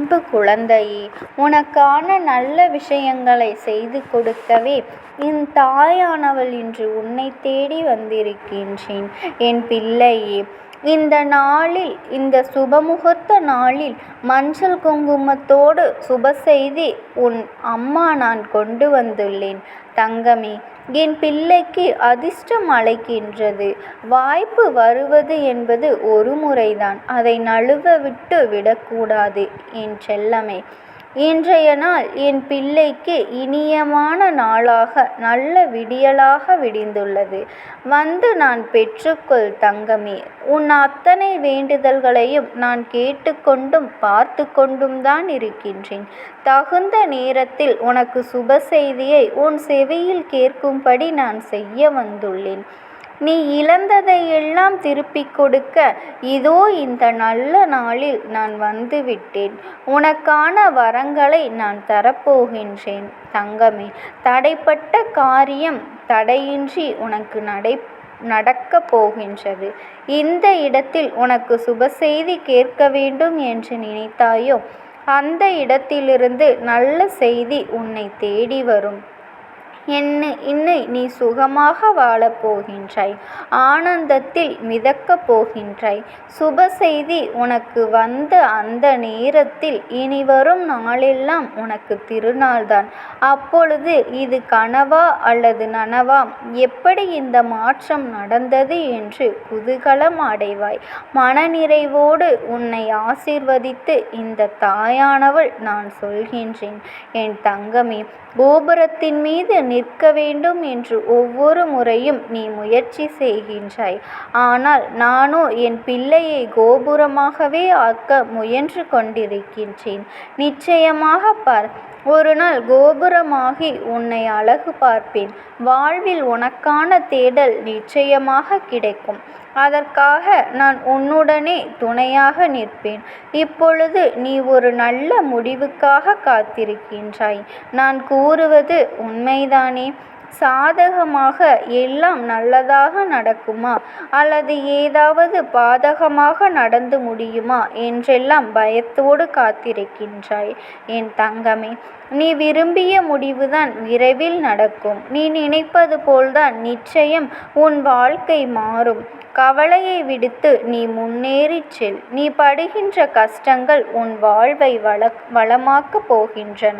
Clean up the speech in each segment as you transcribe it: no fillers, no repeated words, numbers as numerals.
அன்பு குழந்தையே, உனக்கான நல்ல விஷயங்களை செய்து கொடுக்கவே என் தாயானவள் இன்று உன்னை தேடி வந்திருக்கின்றேன். என் பிள்ளையே, இந்த நாளில், இந்த சுபமுகூர்த்த நாளில் மஞ்சள் குங்குமத்தோடு சுப செய்தி உன் அம்மா நான் கொண்டு வந்துள்ளேன். தங்கமே, என் பிள்ளைக்கு அதிர்ஷ்டம் அழைக்கின்றது. வாய்ப்பு வருவது என்பது ஒரு முறைதான். அதை நழுவ விட்டு விடக்கூடாது என் செல்லமே. இன்றைய நாள் என் பிள்ளைக்கு இனியமான நாளாக, நல்ல விடியலாக விடிந்துள்ளது. வந்து நான் பெற்றுக்கொள் தங்கமே. உன் அத்தனை வேண்டுதல்களையும் நான் கேட்டுக்கொண்டும் பார்த்து கொண்டும் தான் இருக்கின்றேன். தகுந்த நேரத்தில் உனக்கு சுப செய்தியை உன் செவியில் கேட்கும்படி நான் செய்ய வந்துள்ளேன். நீ இழந்ததையெல்லாம் திருப்பிக் கொடுக்க இதோ இந்த நல்ல நாளில் நான் வந்துவிட்டேன். உனக்கான வரங்களை நான் தரப்போகின்றேன். தங்கமே, தடைப்பட்ட காரியம் தடையின்றி உனக்கு நடக்கப் போகின்றது. இந்த இடத்தில் உனக்கு சுப செய்தி கேட்க வேண்டும் என்று நினைத்தாயோ, அந்த இடத்திலிருந்து நல்ல செய்தி உன்னை தேடி வரும். இன்னை நீ சுகமாக வாழப் போகின்றாய். ஆனந்தத்தில் மிதக்கப் போகின்றாய். சுப செய்தி உனக்கு வந்த அந்த நேரத்தில் இனி வரும் நாளெல்லாம் உனக்கு திருநாள்தான். அப்பொழுது இது கனவா அல்லது நனவா, எப்படி இந்த மாற்றம் நடந்தது என்று குதூகலம் அடைவாய். மனநிறைவோடு உன்னை ஆசீர்வதித்து இந்த தாயானவள் நான் சொல்கின்றேன். என் தங்கமே, கோபுரத்தின் மீது நிற்க வேண்டும் என்று ஒவ்வொரு முறையும் நீ முயற்சி செய்கின்றாய். ஆனால் நானோ என் பிள்ளையை கோபுரமாகவே ஆக்க முயன்று கொண்டிருக்கின்றேன். நிச்சயமாக பார், ஒரு நாள் கோபுரமாகி உன்னை அழகு பார்ப்பேன். வாழ்வில் உனக்கான தேடல் நிச்சயமாக கிடைக்கும். அதற்காக நான் உன்னுடனே துணையாக நிற்பேன். இப்பொழுது நீ ஒரு நல்ல முடிவுக்காக காத்திருக்கின்றாய். நான் கூறுவது உண்மைதானே? சாதகமாக எல்லாம் நல்லதாக நடக்குமா அல்லது ஏதாவது பாதகமாக நடந்து முடியுமா என்றெல்லாம் பயத்தோடு காத்திருக்கின்றாய். என் தங்கமே, நீ விரும்பிய முடிவுதான் விரைவில் நடக்கும். நீ நினைப்பது போல்தான் நிச்சயம் உன் வாழ்க்கை மாறும். கவலையை விடுத்து நீ முன்னேறிச் செல். நீ படுகின்ற கஷ்டங்கள் உன் வாழ்வை வளமாக்கப் போகின்றன.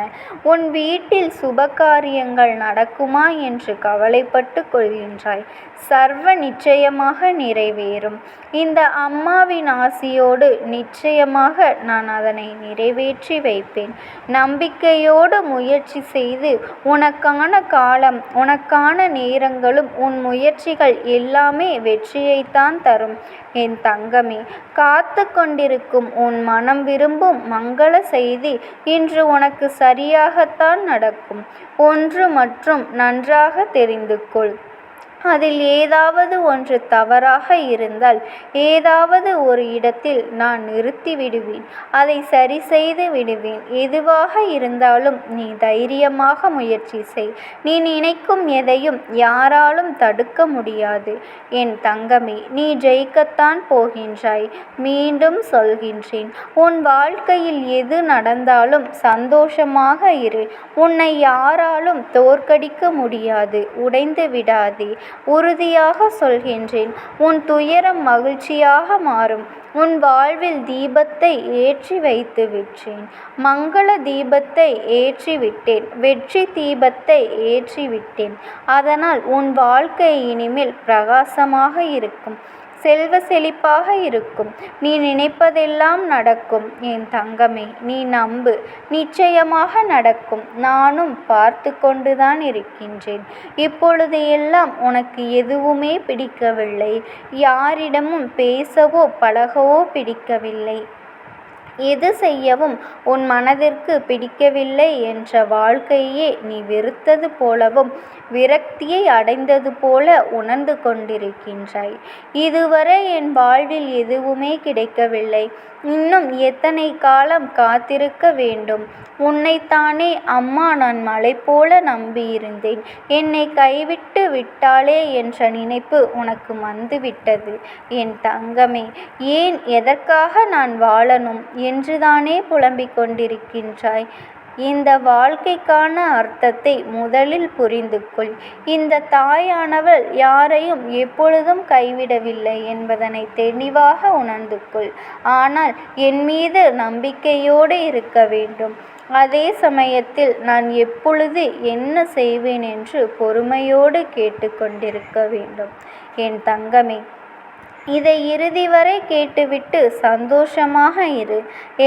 உன் வீட்டில் சுபகாரியங்கள் நடக்குமா என்று கவலைப்பட்டு கொள்கின்றாய். சர்வ நிச்சயமாக நிறைவேறும். இந்த அம்மாவின் ஆசியோடு நிச்சயமாக நான் அதனை நிறைவேற்றி வைப்பேன். நம்பிக்கையோடு முயற்சி செய்து உனக்கான காலம், உனக்கான நேரங்களும் உன் முயற்சிகள் எல்லாமே வெற்றியைத்தான் தரும். என் தங்கமே, காத்து கொண்டிருக்கும் உன் மனம் விரும்பும் மங்கள செய்தி இன்று உனக்கு சரியாகத்தான் நடக்கும். ஒன்று மற்றும் நன்றாக தெரிந்து கொள். அதில் ஏதாவது ஒன்று தவறாக இருந்தால் ஏதாவது ஒரு இடத்தில் நான் நிறுத்தி விடுவேன். அதை சரி செய்து விடுவேன். எதுவாக இருந்தாலும் நீ தைரியமாக முயற்சி செய். நீ நினைக்கும் எதையும் யாராலும் தடுக்க முடியாது. என் தங்கமே, நீ ஜெயிக்கத்தான் போகின்றாய். மீண்டும் சொல்கின்றேன், உன் வாழ்க்கையில் எது நடந்தாலும் சந்தோஷமாக இரு. உன்னை யாராலும் தோற்கடிக்க முடியாது. உடைந்து விடாதே. உறுதியாக சொல்கின்றேன், உன் துயரம் மகிழ்ச்சியாக மாறும். உன் வாழ்வில் தீபத்தை ஏற்றி வைத்து விட்டேன். மங்கள தீபத்தை ஏற்றி விட்டேன். வெற்றி தீபத்தை ஏற்றி விட்டேன். அதனால் உன் வாழ்க்கை இனிமேல் பிரகாசமாக இருக்கும். செல்வ செழிப்பாக இருக்கும். நீ நினைப்பதெல்லாம் நடக்கும். என் தங்கமே, நீ நம்பு. நிச்சயமாக நடக்கும். நானும் பார்த்து கொண்டுதான் இருக்கின்றேன். இப்பொழுது எல்லாம் உனக்கு எதுவுமே பிடிக்கவில்லை. யாரிடமும் பேசவோ பழகவோ பிடிக்கவில்லை. எது செய்யவும் உன் மனதிற்கு பிடிக்கவில்லை என்ற வாழ்க்கையே நீ வெறுத்தது போலவும் விரக்தியை அடைந்தது போல உணர்ந்து கொண்டிருக்கின்றாய். இதுவரை என் வாழ்வில் எதுவுமே கிடைக்கவில்லை. இன்னும் எத்தனை காலம் காத்திருக்க வேண்டும்? உன்னைத்தானே அம்மா நான் மலை போல நம்பியிருந்தேன். என்னை கைவிட்டு விட்டாளே என்ற நினைப்பு உனக்கு வந்துவிட்டது. என் தங்கமே, ஏன், எதற்காக நான் வாழணும்? என்றுதானே புலம்பிக் கொண்டிருக்கின்றாய்? இந்த வாழ்க்கைக்கான அர்த்தத்தை முதலில் புரிந்து கொள். இந்த தாயானவள் யாரையும் எப்பொழுதும் கைவிடவில்லை என்பதனை தெளிவாக உணர்ந்து கொள். ஆனால் என் மீது நம்பிக்கையோடு இருக்க வேண்டும். அதே சமயத்தில் நான் எப்பொழுது என்ன செய்வேன் என்று பொறுமையோடு கேட்டு கொண்டிருக்க வேண்டும். என் தங்கமே, இதை இறுதி வரை கேட்டுவிட்டு சந்தோஷமாக இரு.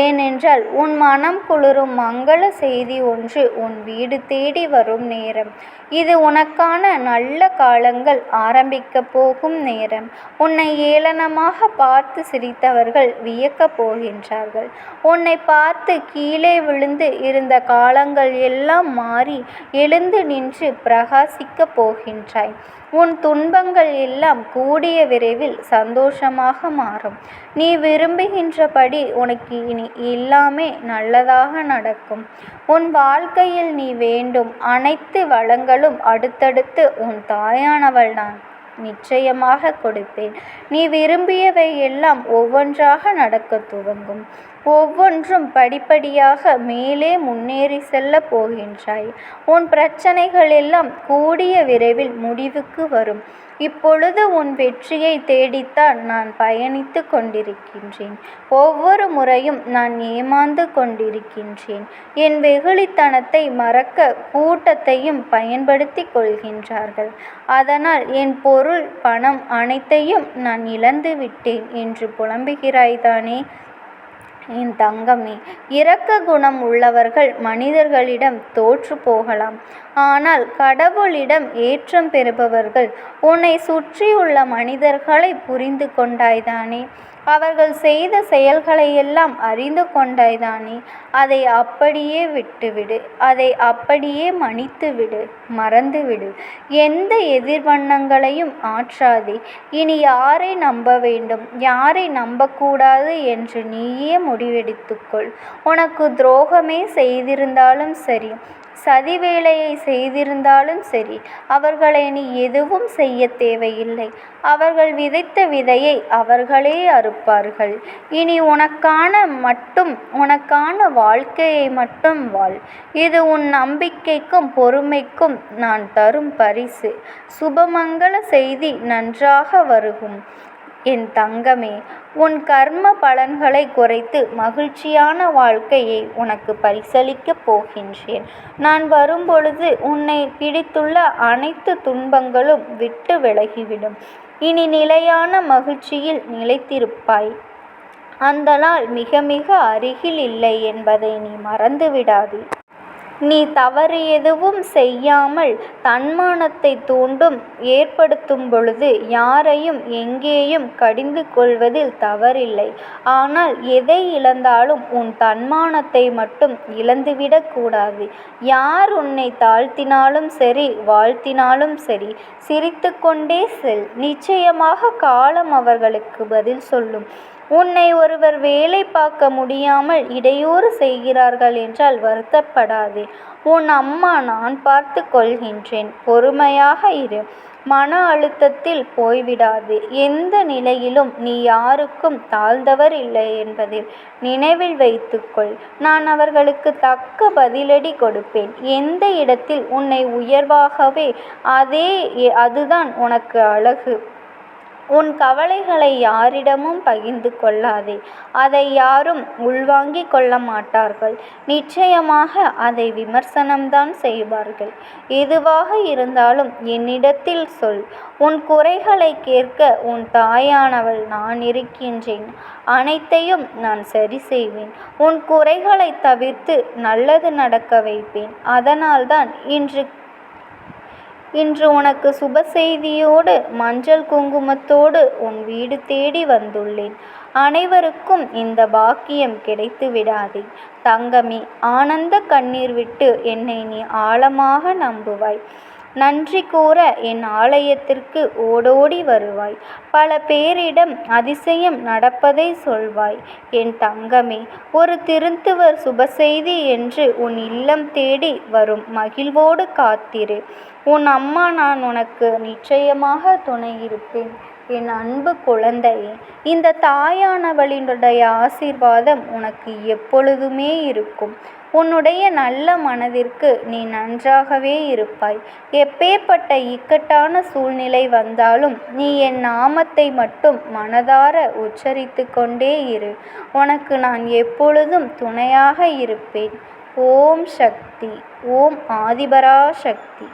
ஏனென்றால் உன் மனம் குளிரும் மங்கள செய்தி ஒன்று உன் வீடு தேடி வரும் நேரம். இது உனக்கான நல்ல காலங்கள் ஆரம்பிக்கப் போகும் நேரம். உன்னை ஏளனமாக பார்த்து சிரித்தவர்கள் வியக்கப் போகின்றார்கள். உன்னை பார்த்து கீழே விழுந்து இருந்த காலங்கள் எல்லாம் மாறி எழுந்து நின்று பிரகாசிக்கப் போகின்றாய். உன் துன்பங்கள் எல்லாம் கூடிய விரைவில் சந்தோஷமாக மாறும். நீ விரும்புகின்றபடி உனக்கு இனி எல்லாமே நல்லதாக நடக்கும். உன் வாழ்க்கையில் நீ வேண்டும் அனைத்து வளங்களும் அடுத்தடுத்து உன் தாயானவள் நான் நிச்சயமாக கொடுப்பேன். நீ விரும்பியவை எல்லாம் ஒவ்வொன்றாக நடக்க துவங்கும். ஒவ்வொன்றும் படிப்படியாக மேலே முன்னேறி செல்ல போகின்றாய். உன் பிரச்சனைகள் எல்லாம் கூடிய விரைவில் முடிவுக்கு வரும். இப்பொழுது உன் வெற்றியை தேடித்தான் நான் பயணித்து கொண்டிருக்கின்றேன். ஒவ்வொரு முறையும் நான் ஏமாந்து கொண்டிருக்கின்றேன். என் வெகுளித்தனத்தை மறக்க கூட்டத்தையும் பயன்படுத்தி கொள்கின்றார்கள். அதனால் என் பொருள் பணம் அனைத்தையும் நான் இழந்து விட்டேன் என்று புலம்புகிறாய்தானே? என் தங்கமே, இரக்க குணம் உள்ளவர்கள் மனிதர்களிடம் தோற்று போகலாம். ஆனால் கடவுளிடம் ஏற்றம் பெறுபவர்கள் உன்னை சுற்றியுள்ள மனிதர்களை புரிந்து கொண்டாய்தானே? அவர்கள் செய்த செயல்களையெல்லாம் அறிந்து கொண்டாய்தானே? அதை அப்படியே விட்டுவிடு. அதை அப்படியே மன்னித்துவிடு, மறந்துவிடு. எந்த எதிர்வண்ணங்களையும் ஆற்றாதே. இனி யாரை நம்ப வேண்டும், யாரை நம்பக்கூடாது என்று நீயே முடிவெடுத்துக்கொள். உனக்கு துரோகமே செய்திருந்தாலும் சரி, சதி வேலையை செய்திருந்தாலும் சரி, அவர்களை நீ எதுவும் செய்ய தேவையில்லை. அவர்கள் விதைத்த விதையை அவர்களே அறுப்பார்கள். இனி உனக்கான வாழ்க்கையை மட்டும் வாழ். இது உன் நம்பிக்கைக்கும் பொறுமைக்கும் நான் தரும் பரிசு. சுபமங்கள செய்தி நன்றாக வருகும். என் தங்கமே, உன் கர்ம பலன்களை குறைத்து மகிழ்ச்சியான வாழ்க்கையை உனக்கு பரிசளிக்கப் போகின்றேன். நான் வரும்பொழுது உன்னை பிடித்துள்ள அனைத்து துன்பங்களும் விட்டு விலகிவிடும். இனி நிலையான மகிழ்ச்சியில் நிலைத்திருப்பாய். அந்த நாள் மிக மிக அருகில் இல்லை என்பதை நீ மறந்துவிடாதே. நீ தவறு எதுவும் செய்யாமல் தன்மானத்தை தூண்டும் ஏற்படுத்தும் பொழுது யாரையும் எங்கேயும் கடிந்து கொள்வதில் தவறில்லை. ஆனால் எதை இழந்தாலும் உன் தன்மானத்தை மட்டும் இழந்துவிடக்கூடாது. யார் உன்னை தாழ்த்தினாலும் சரி, வாழ்த்தினாலும் சரி, சிரித்து கொண்டே செல். நிச்சயமாக காலம் அவர்களுக்கு பதில் சொல்லும். உன்னை ஒருவர் வேலை பார்க்க முடியாமல் இடையூறு செய்கிறார்கள் என்றால் வருத்தப்படாதே. உன் அம்மா நான் பார்த்து கொள்கின்றேன். பொறுமையாக இரு. மன அழுத்தத்தில் போய்விடாது. எந்த நிலையிலும் நீ யாருக்கும் தாழ்ந்தவர் இல்லை என்பதில் நினைவில் வைத்துக்கொள். நான் அவர்களுக்கு தக்க பதிலடி கொடுப்பேன். எந்த இடத்தில் உன்னை உயர்வாகவே அதுதான் உனக்கு அழகு. உன் கவலைகளை யாரிடமும் பகிர்ந்து கொள்ளாதே. அதை யாரும் உள்வாங்கிக் கொள்ள மாட்டார்கள். நிச்சயமாக அதை விமர்சனம்தான் செய்வார்கள். எதுவாக இருந்தாலும் என்னிடத்தில் சொல். உன் குறைகளை கேட்க உன் தாயானவள் நான் இருக்கின்றேன். அனைத்தையும் நான் சரி செய்வேன். உன் குறைகளை தவிர்த்து நல்லது நடக்க வைப்பேன். அதனால்தான் இன்று உனக்கு சுப செய்தியோடு மஞ்சள் குங்குமத்தோடு உன் வீடு தேடி வந்துள்ளேன். அனைவருக்கும் இந்த பாக்கியம் கிடைத்து விடாதே. தங்கமே, ஆனந்த கண்ணீர் விட்டு என்னை நீ ஆழமாக நம்புவாய். நன்றி கூற என் ஆலயத்திற்கு ஓடோடி வருவாய். பல பேரிடம் அதிசயம் நடப்பதை சொல்வாய். என் தங்கமே, ஒரு திருத்துவர் சுபசெய்தி என்று உன் இல்லம் தேடி வரும் மகிழ்வோடு காத்திரு. உன் அம்மா நான் உனக்கு நிச்சயமாக துணை இருப்பேன். என் அன்பு குழந்தையே, இந்த தாயானவளினுடைய ஆசீர்வாதம் உனக்கு எப்பொழுதுமே இருக்கும். உன்னுடைய நல்ல மனதிற்கு நீ நன்றாகவே இருப்பாய். எப்பேற்பட்ட இக்கட்டான சூழ்நிலை வந்தாலும் நீ என் நாமத்தை மட்டும் மனதார உச்சரித்து கொண்டே இரு. உனக்கு நான் எப்பொழுதும் துணையாக இருப்பேன். ஓம் சக்தி. ஓம் ஆதிபராசக்தி.